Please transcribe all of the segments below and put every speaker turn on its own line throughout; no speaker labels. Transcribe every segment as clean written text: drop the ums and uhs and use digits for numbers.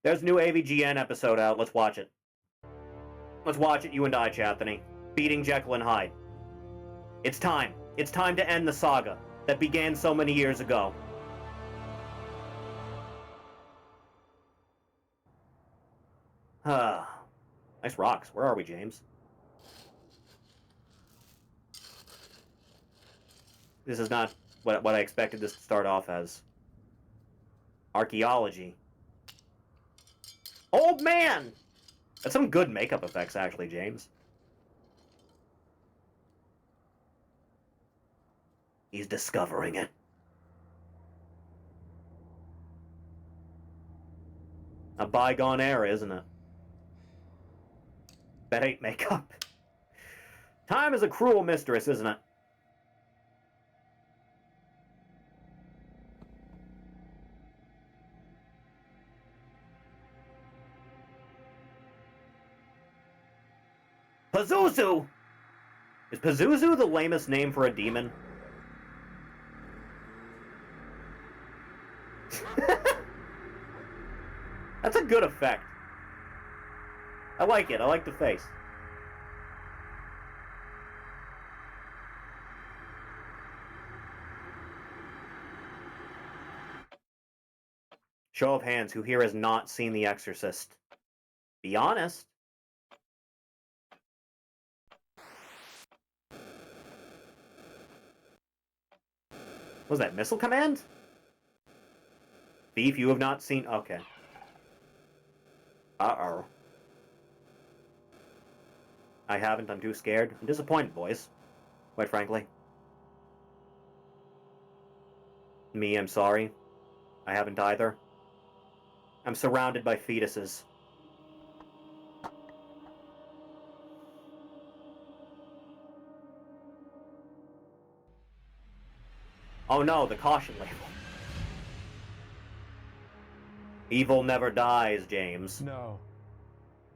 There's a new AVGN episode out. Let's watch it. Let's watch it, you and I, Chathany. Beating Jekyll and Hyde. It's time. It's time to end the saga that began so many years ago. Nice rocks. Where are we, James? This is not what I expected this to start off as. Archaeology. Old man! That's some good makeup effects, actually, James. He's discovering it. A bygone era, isn't it? That ain't makeup. Time is a cruel mistress, isn't it? Pazuzu! Is Pazuzu the lamest name for a demon? That's a good effect. I like it. I like the face. Show of hands, who here has not seen The Exorcist? Be honest. Was that missile command? Thief, you have not seen... Okay. Uh-oh. I haven't. I'm too scared. I'm disappointed, boys. Quite frankly. Me, I'm sorry. I haven't either. I'm surrounded by fetuses. Oh no, the caution label. Evil never dies, James.
No.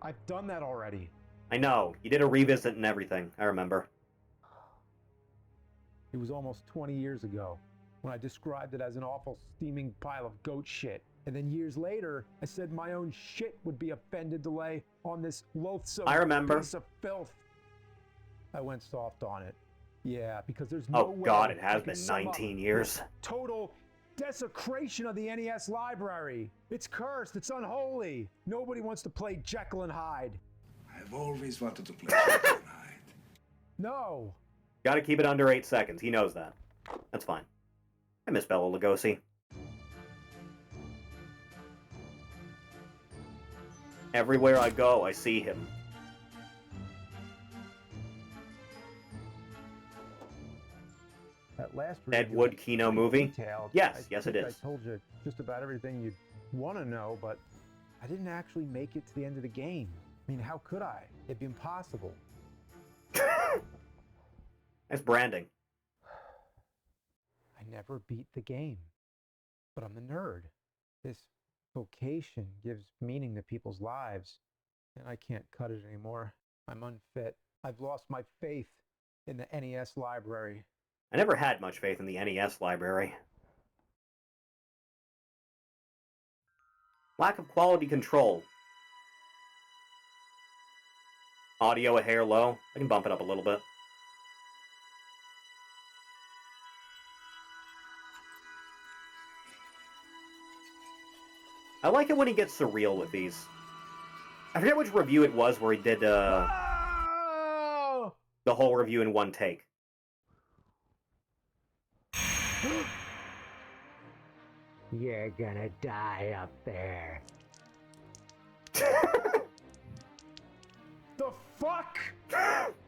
I've done that already.
I know. You did a revisit and everything. I remember.
It was almost 20 years ago when I described it as an awful steaming pile of goat shit. And then years later, I said my own shit would be offended to lay on this loathsome piece of filth. I went soft on it. Yeah, because there's no way.
Oh god, it has been 19 years.
Total desecration of the NES library. It's cursed, it's unholy. Nobody wants to play Jekyll and Hyde.
I've always wanted to play Jekyll and Hyde.
No.
Gotta keep it under 8 seconds. He knows that. That's fine. I miss Bela Lugosi. Everywhere I go, I see him.
That last
Ed Wood Kino movie? Yes, yes it is.
I told you just about everything you'd want to know, but I didn't actually make it to the end of the game. I mean, how could I? It'd be impossible.
Nice branding.
I never beat the game, but I'm the nerd. This vocation gives meaning to people's lives, and I can't cut it anymore. I'm unfit. I've lost my faith in the NES library.
I never had much faith in the NES library. Lack of quality control. Audio a hair low. I can bump it up a little bit. I like it when he gets surreal with these. I forget which review it was where he did the whole review in one take.
You're gonna die up there.
The fuck?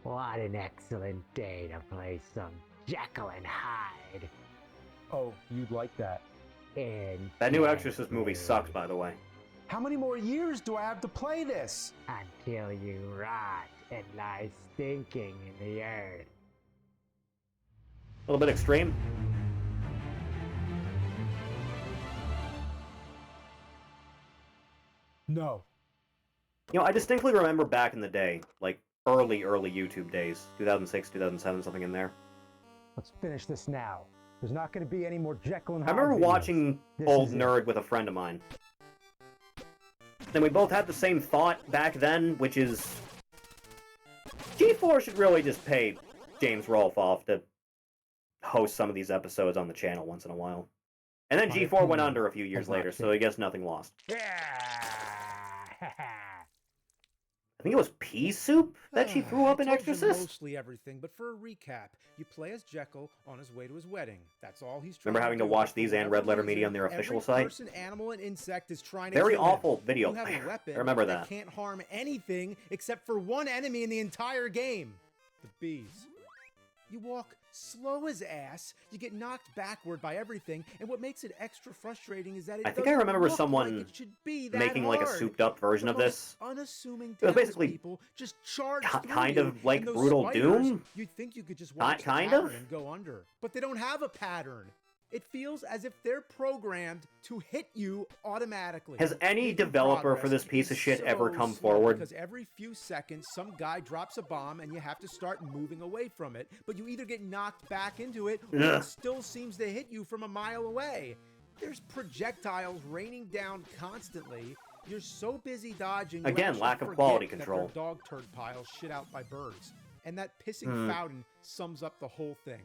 What an excellent day to play some Jekyll and Hyde.
Oh, you'd like that.
And
That new Exorcist movie sucks, by the way.
How many more years do I have to play this?
until you rot and lie stinking in the earth.
A little bit extreme.
No.
You know, I distinctly remember back in the day, like early YouTube days, 2006, 2007, something in there.
Let's finish this now. There's not going to be any more Jekyll and
I
Hyde
remember
videos.
watching
This
Old
is it.
Nerd with a friend of mine. And we both had the same thought back then, which is... G4 should really just pay James Rolfe off to host some of these episodes on the channel once in a while. And then G4 went under a few years later, so I guess nothing lost. I think it was pea soup that she threw up in Exorcist?
Mostly everything, but for a recap, you play as Jekyll on his way to his wedding. That's all he's trying
Remember having to watch these and Red Letter Media on their official site?
Person, animal, and insect is trying to
Very
kill
awful
him.
video.
You have a weapon
I remember that.
can't harm anything except for one enemy in the entire game. The bees. You walk slow as ass, you get knocked backward by everything, and what makes it extra frustrating is that it
I think I remember someone
like it should be that
making like a
hard.
souped-up version of this.
Unassuming
It was basically
people just charge
kind
through
of
you,
like
and those
Brutal
spiders,
Doom?
You'd think you could just watch
Kind
the
of?
pattern and go under, but they don't have a pattern. It feels as if they're programmed to hit you automatically.
Has any
Your
developer for
progress
this piece of
is
shit ever
so
come
slow
forward?
Because every few seconds, some guy drops a bomb and you have to start moving away from it. But you either get knocked back into it, or it still seems to hit you from a mile away. There's projectiles raining down constantly. You're so busy dodging. You
Again,
actually
lack of
forget
quality
that
control.
they're dog turd piles shit out by birds. And that pissing fountain sums up the whole thing.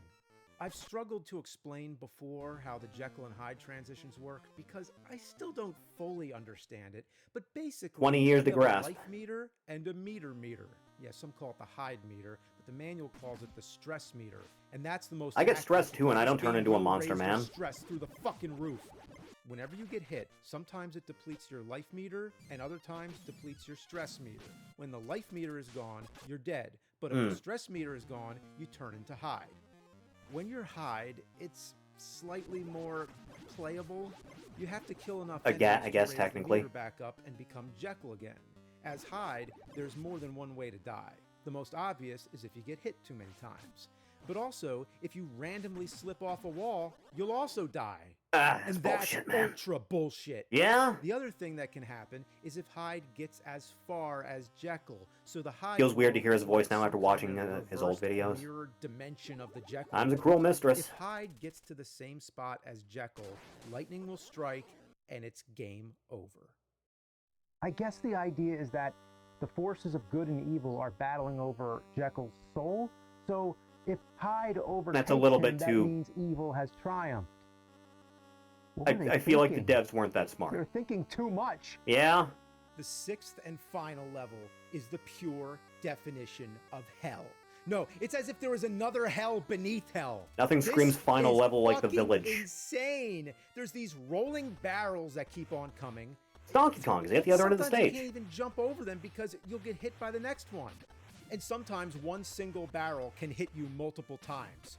I've struggled to explain before how the Jekyll and Hyde transitions work because I still don't fully understand it, but basically
20 years to
you have a
grasp.
life meter and a meter. Yeah, some call it the Hyde meter, but the manual calls it the stress meter, and that's the most
I get
accurate
stressed too, and I don't
because
turn into a
will
monster,
raise your
man.
Stress through the fucking roof. Whenever you get hit, sometimes it depletes your life meter, and other times depletes your stress meter. When the life meter is gone, you're dead, but if the stress meter is gone, you turn into Hyde. When you're Hyde, it's slightly more playable. You have to kill enough enemies
I guess,
to raise
technically.
the meter back up and become Jekyll again. As Hyde, there's more than one way to die. The most obvious is if you get hit too many times. But also, if you randomly slip off a wall, you'll also die.
That's
And
bullshit,
that's
man.
ultra bullshit.
Yeah?
The other thing that can happen is if Hyde gets as far as Jekyll. So the Hyde
Feels weird to
world
hear his
is
voice
like
now after
some
watching
kind of
his old
reversed
videos.
mirror dimension of the Jekyll
I'm the
world.
cruel mistress.
If Hyde gets to the same spot as Jekyll, lightning will strike and it's game over.
I guess the idea is that the forces of good and evil are battling over Jekyll's soul. So if Hyde overtakes
That's a little
him,
bit
that
too-
means evil has triumphed. What were they
I feel like the
thinking?
devs weren't that smart.
They're thinking too much.
Yeah?
The sixth and final level is the pure definition of hell. No, it's as if there was another hell beneath hell.
Nothing
This
screams final
is
level like The
fucking
Village.
Insane. There's these rolling barrels that keep on coming.
It's Donkey Kong. Is he at the other end of the
Sometimes
stage?
you can't even jump over them because you'll get hit by the next one. And sometimes one single barrel can hit you multiple times.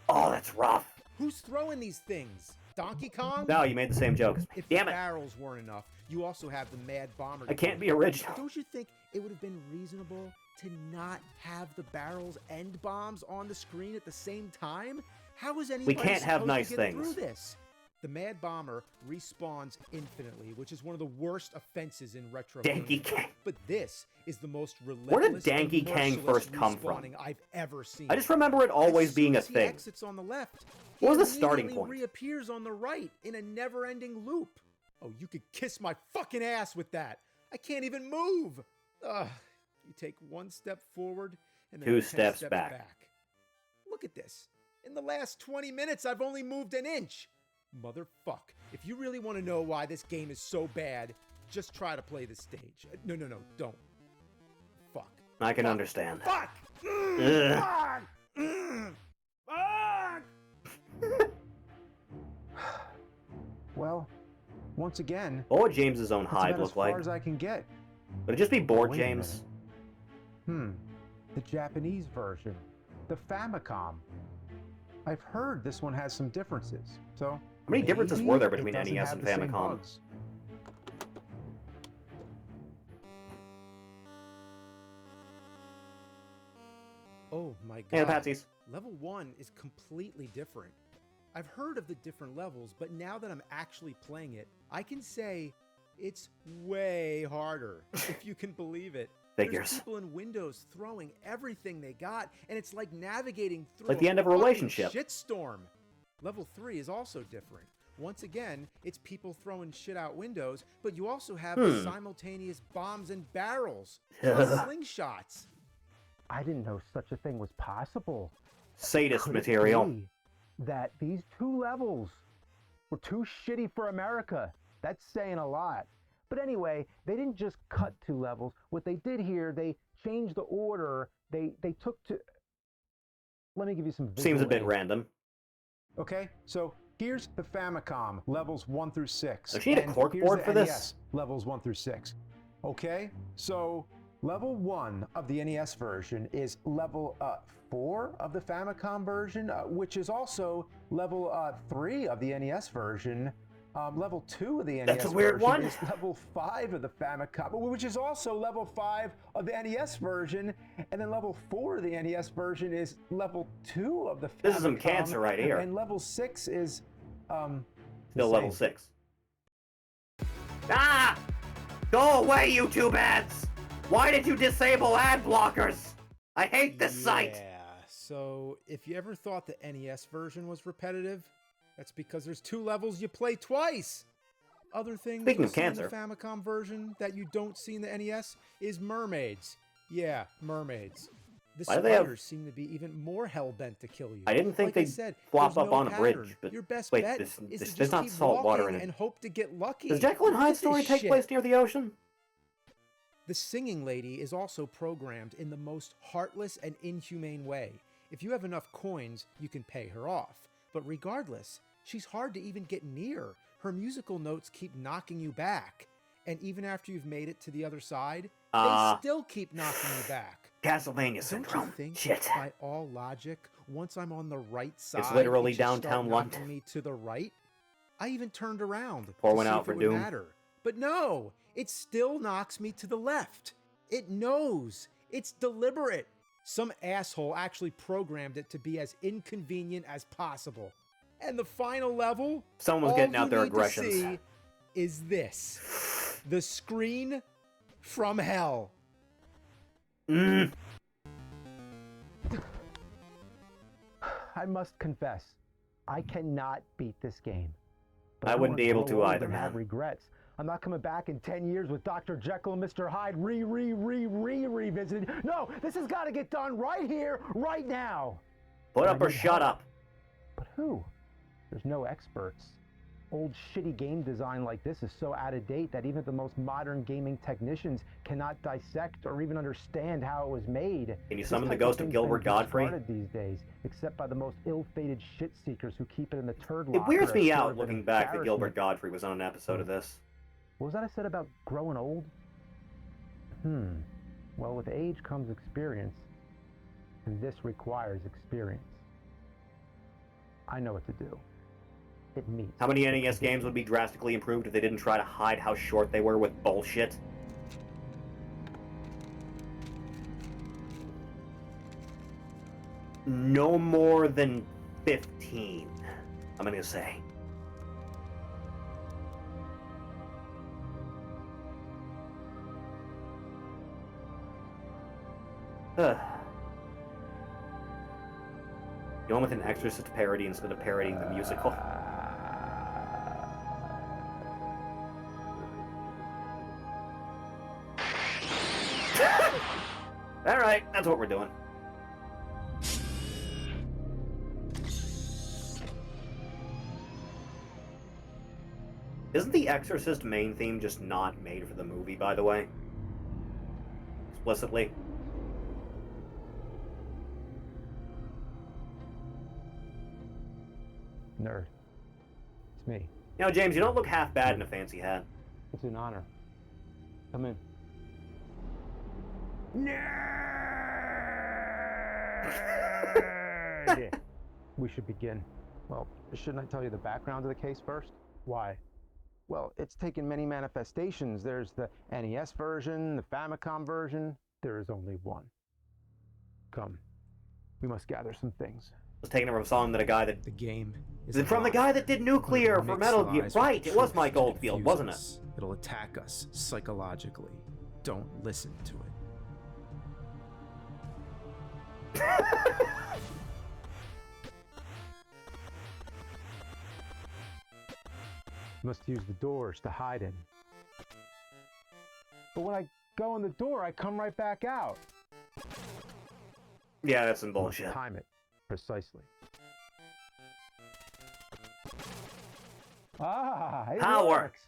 Oh, that's rough.
Who's throwing these things? Donkey Kong?
No, you made the same joke.
If
Damn
the
it.
barrels weren't enough, you also have the Mad Bomber.
I can't be original.
Don't you think it would have been reasonable to not have the barrels and bombs on the screen at the same time? How is anybody
can't have
supposed
nice
to get
things.
through this? The Mad Bomber respawns infinitely, which is one of the worst offenses in retro
Danky
gaming.
Kang.
But this is the most relentless
Where did Danky
and
Kang
merciless
first come from?
respawning I've ever seen.
I just remember it always
As
being
soon
a
as he
thing.
exits on the left,
What was
he
the starting
immediately
point?
reappears on the right in a never-ending loop. Oh, you could kiss my fucking ass with that. I can't even move. Ugh. You take one step forward and then
2
10
steps back.
Look at this. In the last 20 minutes, I've only moved an inch. Motherfuck. If you really want to know why this game is so bad, just try to play this stage. No, don't. Fuck.
I can understand.
Fuck!
Ugh.
Fuck! Fuck!
Well, once again,
What would James's own
that's
Hyde
about as
look like?
far as I can get.
Would it just be bored,
Wait a
James?
The Japanese version, the Famicom. I've heard this one has some differences. So
How many differences
maybe
were there
it
between
doesn't
NES
have
and
the same
Famicom?
bugs.
Oh my god.
Hey, the Patsies.
Level 1 is completely different. I've heard of the different levels, but now that I'm actually playing it, I can say it's way harder, if you can believe it.
Figures.
There's people in Windows throwing everything they got, and it's like navigating through
Like the end of a
fucking
relationship.
shitstorm. Level 3 is also different. Once again, it's people throwing shit out windows, but you also have the simultaneous bombs and barrels, plus slingshots.
I didn't know such a thing was possible.
Sadist
Could it
material.
be that these two levels were too shitty for America? That's saying a lot. But anyway, they didn't just cut two levels. What they did here, they changed the order. They took to... Let me give you some visual
Seems a bit
aids.
random.
Okay, so here's the Famicom, levels 1 through 6.
Does she need a
And
cork
here's
board
the
for
NES,
this?
levels 1 through 6. Okay, so level 1 of the NES version is level 4 of the Famicom version, which is also level 3 of the NES version. Level 2 of the NES
That's a weird
version
one.
is level 5 of the Famicom, which is also level 5 of the NES version, and then level 4 of the NES version is level 2 of the Famicom.
This is some cancer right here.
And level 6 is
Still level 6. Ah! Go away, YouTube ads! Why did you disable ad blockers? I hate this site!
Yeah, so if you ever thought the NES version was repetitive, that's because there's 2 levels you play twice. Other things
Speaking
you
of
see in
cancer.
the Famicom version that you don't see in the NES is mermaids. Yeah, mermaids. The
Why do they have-
spiders seem to be even more hell-bent to kill you.
I didn't think
Like I
they'd
said,
flop
there's
up
no
on a
pattern.
bridge, but
Your best
wait,
bet
this-
is
this-
to
there's
just
not
keep
salt water
walking
in it.
and hope to get lucky.
Does Jekyll and
Look
Hyde
at this
story take
shit.
place near the ocean?
The singing lady is also programmed in the most heartless and inhumane way. If you have enough coins, you can pay her off. But regardless, she's hard to even get near. Her musical notes keep knocking you back. And even after you've made it to the other side, they still keep knocking you back.
Castlevania
Don't
syndrome.
you think,
Shit.
by all logic, once I'm on the right side,
literally
it should start
downtown
knocking
London.
me to the right? I even turned around
Pour
to
one
see
out
if
for
it would
Doom.
matter. But no, it still knocks me to the left. It knows. It's deliberate. Some asshole actually programmed it to be as inconvenient as possible. And the final level,
Someone's
all
getting out
you
their
need to
aggressions.
see is this. The screen from hell.
I must confess, I cannot beat this game. But
I
don't
wouldn't
wanna
be able
grow
to
old
either,
and have
man.
regrets. I'm not coming back in 10 years with Dr. Jekyll and Mr. Hyde revisited. No, this has got to get done right here, right now.
Put
I
up or
need
shut
help.
up.
But who? There's no experts. Old shitty game design like this is so out of date that even the most modern gaming technicians cannot dissect or even understand how it was made.
Can you
This
summon the
type
ghost of
thing's
Gilbert
been
Godfrey?
discarded these days, except by the most ill-fated shit seekers who keep it in the turd
It
locker.
weirds
as
me
sort
out
of an
looking back that Gilbert
embarrassment.
Godfrey was on an episode of this.
What was that I said about growing old? Well, with age comes experience, and this requires experience. I know what to do. It meets.
How many NES games would be drastically improved if they didn't try to hide how short they were with bullshit? No more than 15, I'm gonna say. Ugh. You went with an Exorcist parody instead of parodying the musical. Alright, that's what we're doing. Isn't the Exorcist main theme just not made for the movie, by the way? Explicitly?
Nerd. It's me.
You know, James, you don't look half bad in a fancy hat.
It's an honor. Come in. Nerd! We should begin. Well, shouldn't I tell you the background of the case first? Why? Well, it's taken many manifestations. There's the NES version, the Famicom version. There is only one. Come. We must gather some things.
Was taken from a song that a guy that...
The game
Is it from the guy that did Nuclear for Metal Gear? Right, it was Mike Oldfield, wasn't it?
It'll attack us psychologically. Don't listen to it.
must use the doors to hide in. But when I go in the door, I come right back out.
Yeah, that's some bullshit.
Time it precisely. Ah, it
Power.
works.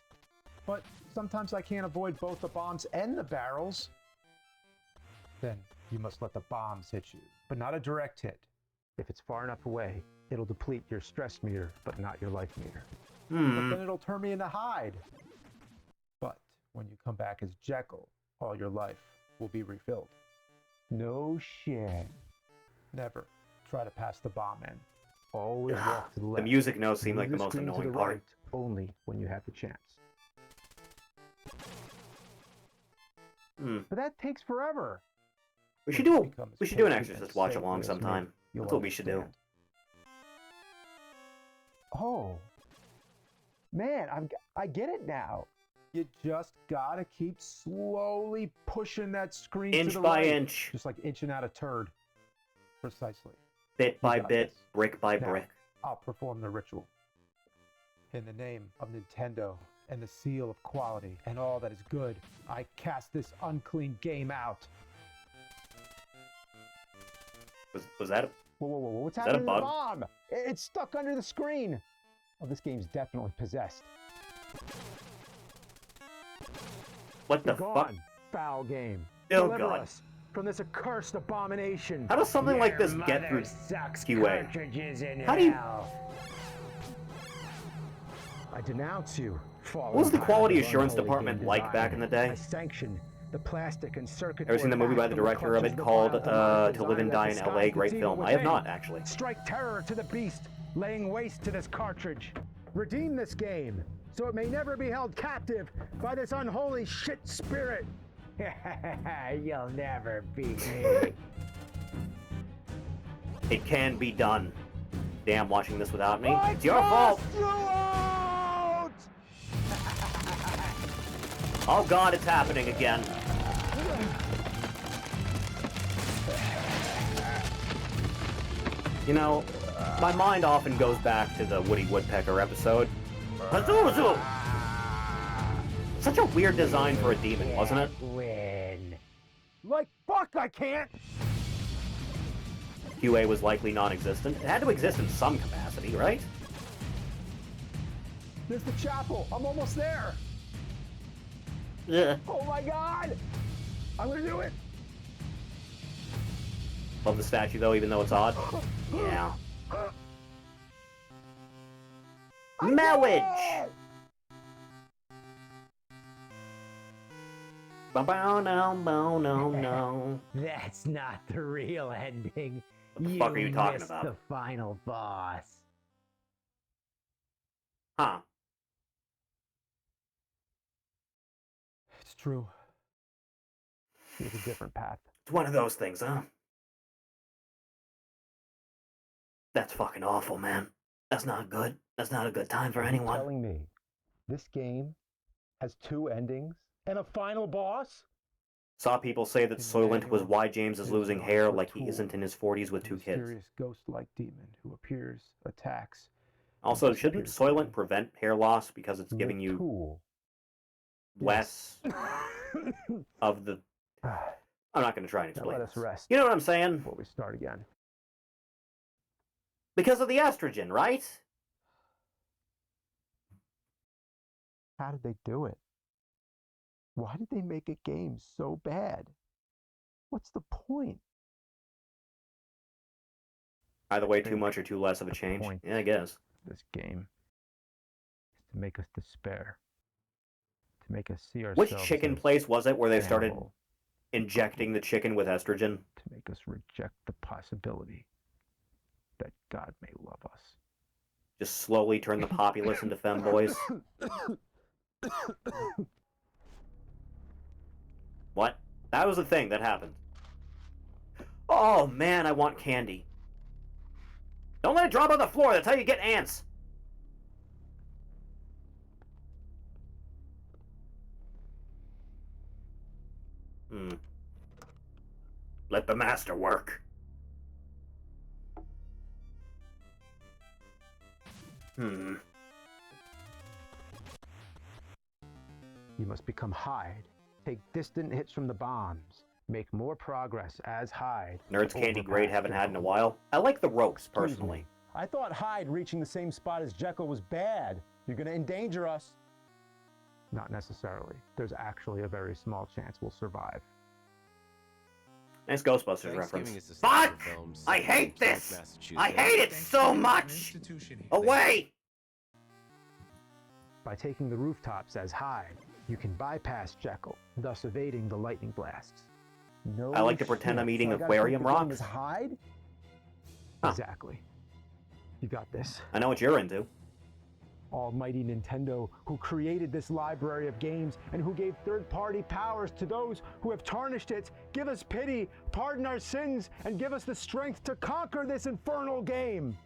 But sometimes I can't avoid both the bombs and the barrels. Then you must let the bombs hit you, but not a direct hit. If it's far enough away, it'll deplete your stress meter, but not your life meter. But then it'll turn me into Hyde. But when you come back as Jekyll, all your life will be refilled. No shit. Never try to pass the bomb in. Always walk to the left.
The music notes seem
Move
like the most
screen to
annoying
the
part.
right, only when you have the chance. But that takes forever.
We should do an Exorcist watch along sometime. That's what we should do.
Oh, man, I get it now. You just gotta keep slowly pushing that screen
Inch
to the
by
right,
inch.
just like inching out a turd. Precisely.
Bit by
got
bit,
this.
brick by
Now,
brick.
I'll perform the ritual. In the name of Nintendo and the seal of quality and all that is good, I cast this unclean game out.
Was that a...
Whoa, what's
that a
happening to the
bug?
bomb? It's stuck under the screen. Oh, this game's definitely possessed.
What the
Be
fuck?
gone, foul game.
Oh,
Deliver
God.
us from this accursed abomination.
How does something like this get through QA? How do you...
I denounce you.
What was the quality assurance department like back in the day?
I sanction the plastic and circuit.
Ever seen the movie by the director of it called To Live and Die in L.A.? Great film. I have not, actually.
Strike terror to the beast, laying waste to this cartridge. Redeem this game, so it may never be held captive by this unholy shit spirit.
You'll never beat me.
It can be done. Damn, watching this without me. It's your fault. Oh God, it's happening again. You know, my mind often goes back to the Woody Woodpecker episode. Pazuzu! Such a weird design for a demon, wasn't it?
Win.
Like fuck, I can't.
QA was likely non-existent. It had to exist in some capacity, right?
There's the chapel. I'm almost there.
Yeah.
Oh my God! I'm gonna do it.
Love the statue though, even though it's odd. Yeah. Marriage! No.
That's not the real ending.
What the fuck are you talking
missed
about?
the final boss.
Huh.
It's true. Here's a different path.
It's one of those things, huh? That's fucking awful, man. That's not good. That's not a good time for anyone.
You're telling me this game has two endings and a final boss?
Saw people say that Soylent was why James is losing hair like he isn't in his 40s with 2 kids.
Mysterious ghost-like demon who appears, attacks.
Also, shouldn't Soylent prevent hair loss because it's giving you
tool.
less of the... I'm not going to try and
Now
explain
let us
this.
rest
You know what I'm saying?
before we start again.
Because of the estrogen, right?
How did they do it? Why did they make a game so bad? What's the point?
Either way, too much or too less of a change.
point.
Yeah, I guess.
This game is to make us despair. To make us see ourselves.
Which chicken
as
place was it where they started
animal,
injecting the chicken with estrogen?
to make us reject the possibility that God may love us.
Just slowly turn the populace into femboys? What? That was the thing that happened. Oh man, I want candy. Don't let it drop on the floor, that's how you get ants! Let the master work.
You must become Hyde. Take distant hits from the bombs. Make more progress as Hyde.
Nerds candy grade haven't had in a while. I like the ropes, personally.
I thought Hyde reaching the same spot as Jekyll was bad. You're gonna endanger us. Not necessarily. There's actually a very small chance we'll survive.
Nice Ghostbusters reference. Fuck! I hate this! I hate it so much! Away!
By taking the rooftops as Hyde, you can bypass Jekyll, thus evading the lightning blasts. No
I like to pretend I'm eating aquarium rocks.
Hyde?
Huh.
Exactly. You got this.
I know what you're into.
Almighty Nintendo, who created this library of games and who gave third-party powers to those who have tarnished it, give us pity, pardon our sins, and give us the strength to conquer this infernal game.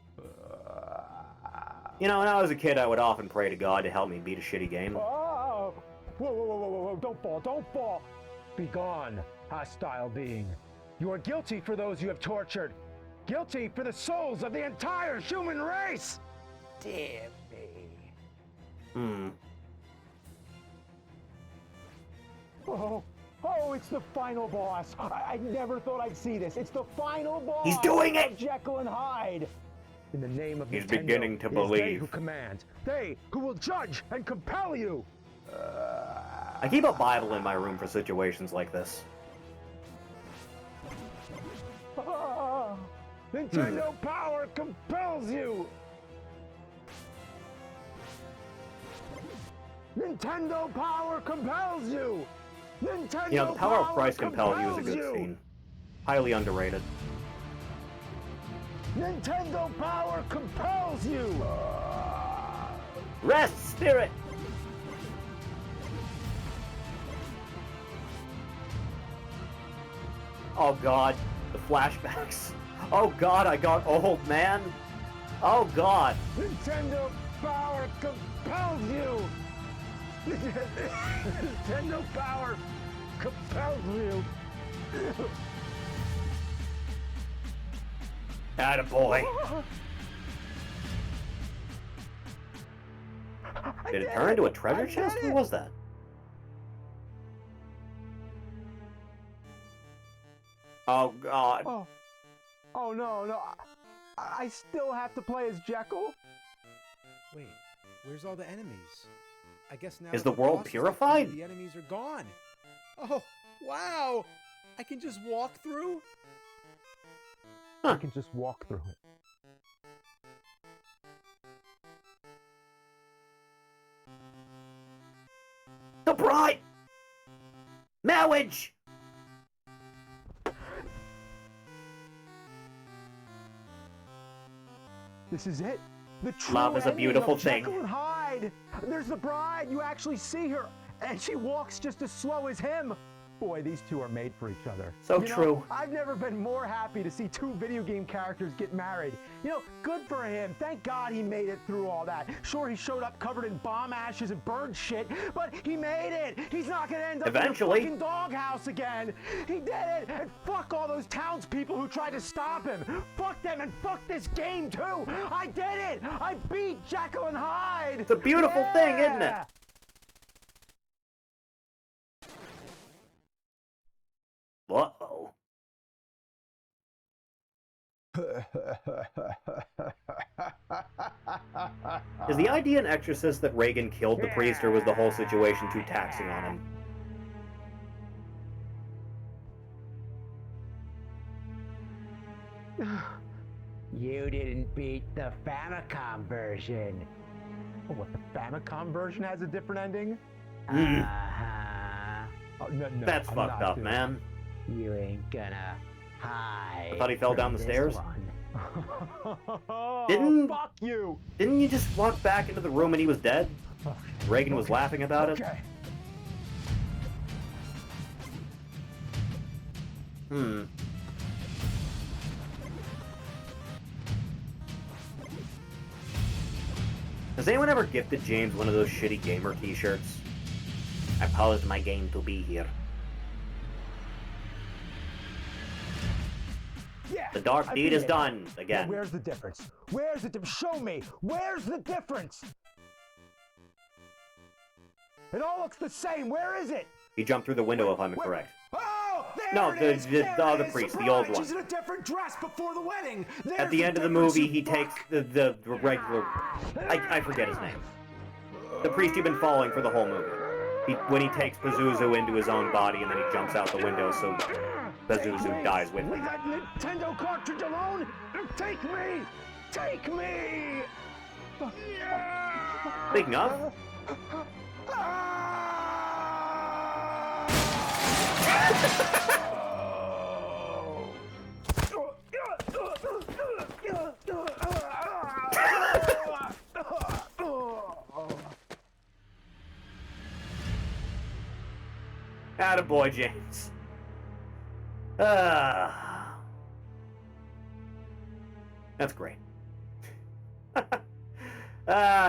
You know, when I was a kid, I would often pray to God to help me beat a shitty game.
Oh! Whoa, whoa, whoa, whoa, whoa, don't fall, don't fall! Be gone, hostile being. You are guilty for those you have tortured. Guilty for the souls of the entire human race!
Damn me.
Oh, it's the final boss. I never thought I'd see this. It's the final boss.
He's doing it!
Of Jekyll and Hyde. In the name of
He's
Nintendo,
beginning to
it is
believe.
They who command. They who will judge and compel you.
I keep a Bible in my room for situations like this.
Nintendo power compels you. Nintendo power compels you! Nintendo
You know, the power of
power
Christ compels you is a good
you.
scene. Highly underrated.
Nintendo power compels you!
Rest, spirit! Oh god, the flashbacks. Oh god, I got old, man. Oh god.
Nintendo power compels you! Nintendo power compels you!
Attaboy. Did it turn into a treasure chest? What was that? Oh god.
Oh no. I still have to play as Jekyll?
Wait, where's all the enemies? I guess now
Is
that
the world
boss is
purified?
defeated, the enemies are gone. Oh, wow! I can just walk through?
I can just walk through it.
The bride! Marriage!
This is it. The true
Love is a
ending
beautiful
of
thing.
Jekyll and Hyde. There's the bride. You actually see her, and she walks just as slow as him. Boy, these two are made for each other.
So
You know,
true.
I've never been more happy to see two video game characters get married. You know, good for him. Thank God he made it through all that. Sure, he showed up covered in bomb ashes and bird shit, but he made it. He's not gonna end up
Eventually.
in a fucking doghouse again. He did it, and fuck all those townspeople who tried to stop him. Fuck them, and fuck this game too. I did it. I beat Jekyll and Hyde.
It's a beautiful thing, isn't it? Uh-oh. Is the idea in Exorcist that Reagan killed the priest, or was the whole situation too taxing on him?
You didn't beat the Famicom version.
Oh, what, the Famicom version has a different ending?
Uh-huh.
Oh, no,
That's
I'm
fucked
not
up,
doing
man.
You ain't gonna hide.
I thought he fell down the
from
stairs.
this one.
Didn't-
Fuck you!
Didn't you just walk back into the room and he was dead? Reagan was laughing about it.
Okay.
Has anyone ever gifted James one of those shitty gamer t-shirts? I paused my game to be here.
Yeah.
The dark
I
deed
beat
is
it.
done
Now,
again.
where's the difference? Where's the difference? Show me. Where's the difference? It all looks the same. Where is it?
He jumped through the window, if I'm correct.
Oh, there
No,
it is.
the
There
other
it is.
priest, the
Surprise!
old one.
She's in a different dress before the wedding. There's
At the end of the
difference,
movie,
you
he
fuck.
takes the regular... I forget his name. The priest you've been following for the whole movie. When he takes Pazuzu into his own body and then he jumps out the window so Pazuzu dies with
Leave
him.
that Nintendo cartridge alone. Take me. Take me.
Speaking of... Attaboy, James. That's great.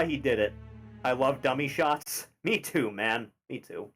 He did it. I love dummy shots. Me too, man. Me too.